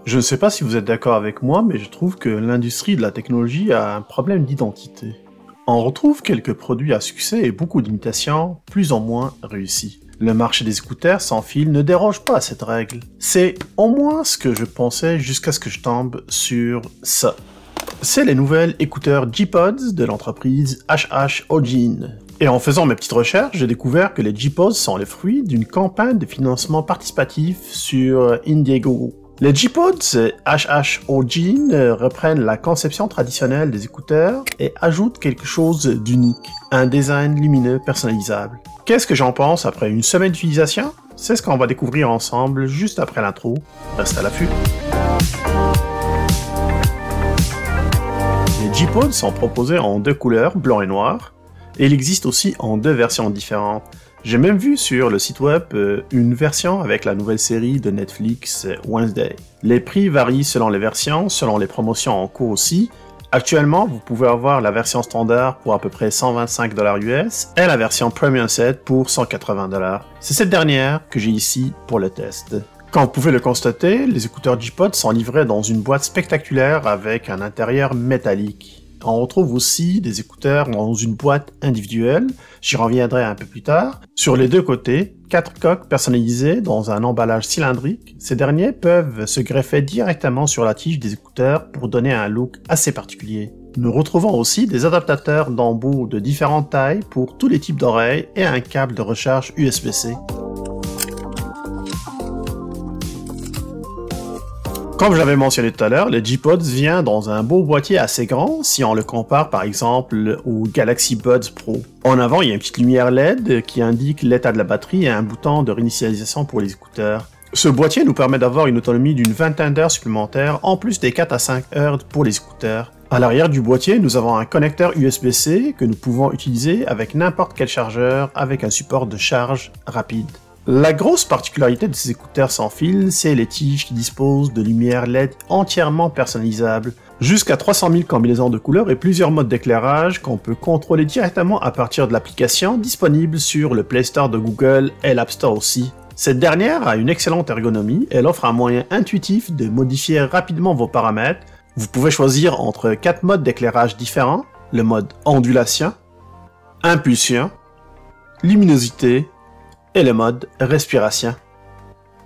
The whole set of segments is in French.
Je ne sais pas si vous êtes d'accord avec moi, mais je trouve que l'industrie de la technologie a un problème d'identité. On retrouve quelques produits à succès et beaucoup d'imitations plus ou moins réussies. Le marché des écouteurs sans fil ne déroge pas à cette règle. C'est au moins ce que je pensais jusqu'à ce que je tombe sur ça. C'est les nouvelles écouteurs J-Pods de l'entreprise HH Ojin. Et en faisant mes petites recherches, j'ai découvert que les J-Pods sont les fruits d'une campagne de financement participatif sur Indiegogo. Les J-Pods HH Ojin reprennent la conception traditionnelle des écouteurs et ajoutent quelque chose d'unique, un design lumineux personnalisable. Qu'est-ce que j'en pense après une semaine d'utilisation? C'est ce qu'on va découvrir ensemble juste après l'intro. Reste à l'affût. Les J-Pods sont proposés en deux couleurs, blanc et noir, et il existe aussi en deux versions différentes. J'ai même vu sur le site web une version avec la nouvelle série de Netflix Wednesday. Les prix varient selon les versions, selon les promotions en cours aussi. Actuellement, vous pouvez avoir la version standard pour à peu près 125 $ US et la version Premium Set pour 180 $. C'est cette dernière que j'ai ici pour le test. Comme vous pouvez le constater, les écouteurs J-Pod sont livrés dans une boîte spectaculaire avec un intérieur métallique. On retrouve aussi des écouteurs dans une boîte individuelle, j'y reviendrai un peu plus tard. Sur les deux côtés, 4 coques personnalisées dans un emballage cylindrique. Ces derniers peuvent se greffer directement sur la tige des écouteurs pour donner un look assez particulier. Nous retrouvons aussi des adaptateurs d'embout de différentes tailles pour tous les types d'oreilles et un câble de recharge USB-C. Comme je l'avais mentionné tout à l'heure, le J-Pods vient dans un beau boîtier assez grand si on le compare par exemple au Galaxy Buds Pro. En avant, il y a une petite lumière LED qui indique l'état de la batterie et un bouton de réinitialisation pour les écouteurs. Ce boîtier nous permet d'avoir une autonomie d'une vingtaine d'heures supplémentaires en plus des 4 à 5 heures pour les écouteurs. À l'arrière du boîtier, nous avons un connecteur USB-C que nous pouvons utiliser avec n'importe quel chargeur avec un support de charge rapide. La grosse particularité de ces écouteurs sans fil, c'est les tiges qui disposent de lumière LED entièrement personnalisables, jusqu'à 300 000 combinaisons de couleurs et plusieurs modes d'éclairage qu'on peut contrôler directement à partir de l'application disponible sur le Play Store de Google et l'App Store aussi. Cette dernière a une excellente ergonomie, elle offre un moyen intuitif de modifier rapidement vos paramètres. Vous pouvez choisir entre 4 modes d'éclairage différents, le mode ondulation, impulsion, luminosité, et le mode respiration.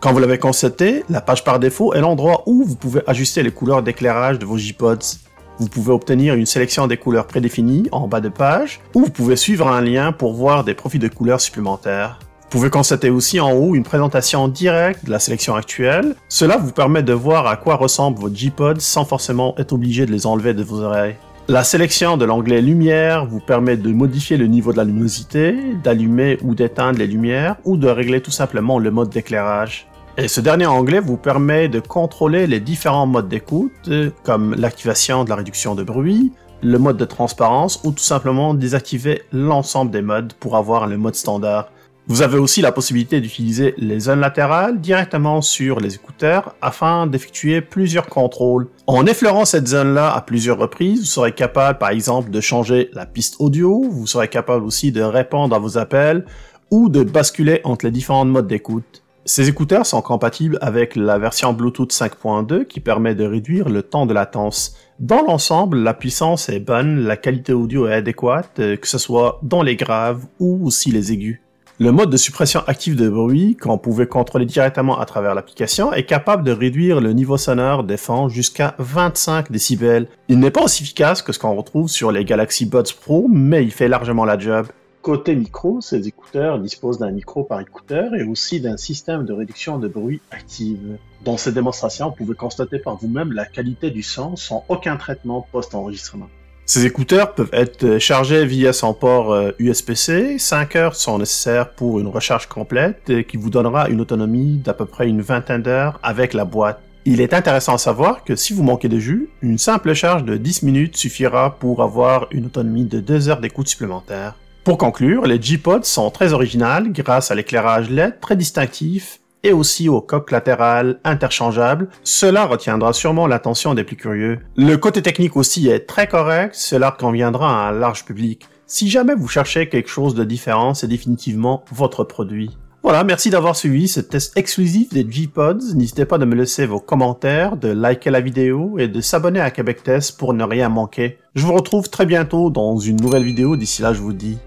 Quand vous l'avez constaté, la page par défaut est l'endroit où vous pouvez ajuster les couleurs d'éclairage de vos J-Pods. Vous pouvez obtenir une sélection des couleurs prédéfinies en bas de page, ou vous pouvez suivre un lien pour voir des profils de couleurs supplémentaires. Vous pouvez constater aussi en haut une présentation directe de la sélection actuelle. Cela vous permet de voir à quoi ressemblent vos J-Pods sans forcément être obligé de les enlever de vos oreilles. La sélection de l'onglet lumière vous permet de modifier le niveau de la luminosité, d'allumer ou d'éteindre les lumières ou de régler tout simplement le mode d'éclairage. Et ce dernier onglet vous permet de contrôler les différents modes d'écoute comme l'activation de la réduction de bruit, le mode de transparence ou tout simplement désactiver l'ensemble des modes pour avoir le mode standard. Vous avez aussi la possibilité d'utiliser les zones latérales directement sur les écouteurs afin d'effectuer plusieurs contrôles. En effleurant cette zone-là à plusieurs reprises, vous serez capable par exemple de changer la piste audio, vous serez capable aussi de répondre à vos appels ou de basculer entre les différents modes d'écoute. Ces écouteurs sont compatibles avec la version Bluetooth 5.2 qui permet de réduire le temps de latence. Dans l'ensemble, la puissance est bonne, la qualité audio est adéquate, que ce soit dans les graves ou aussi les aigus. Le mode de suppression active de bruit, qu'on pouvait contrôler directement à travers l'application, est capable de réduire le niveau sonore des fonds jusqu'à 25 décibels. Il n'est pas aussi efficace que ce qu'on retrouve sur les Galaxy Buds Pro, mais il fait largement la job. Côté micro, ces écouteurs disposent d'un micro par écouteur et aussi d'un système de réduction de bruit active. Dans cette démonstration, vous pouvez constater par vous-même la qualité du son sans aucun traitement post-enregistrement. Ces écouteurs peuvent être chargés via son port USB-C. 5 heures sont nécessaires pour une recharge complète qui vous donnera une autonomie d'à peu près une vingtaine d'heures avec la boîte. Il est intéressant à savoir que si vous manquez de jus, une simple charge de 10 minutes suffira pour avoir une autonomie de 2 heures d'écoute supplémentaire. Pour conclure, les J-Pods sont très originales grâce à l'éclairage LED très distinctif et aussi aux coques latérales interchangeables. Cela retiendra sûrement l'attention des plus curieux. Le côté technique aussi est très correct, cela conviendra à un large public. Si jamais vous cherchez quelque chose de différent, c'est définitivement votre produit. Voilà, merci d'avoir suivi ce test exclusif des G-Pods. N'hésitez pas de me laisser vos commentaires, de liker la vidéo et de s'abonner à Québec Test pour ne rien manquer. Je vous retrouve très bientôt dans une nouvelle vidéo. D'ici là, je vous dis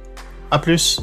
à plus.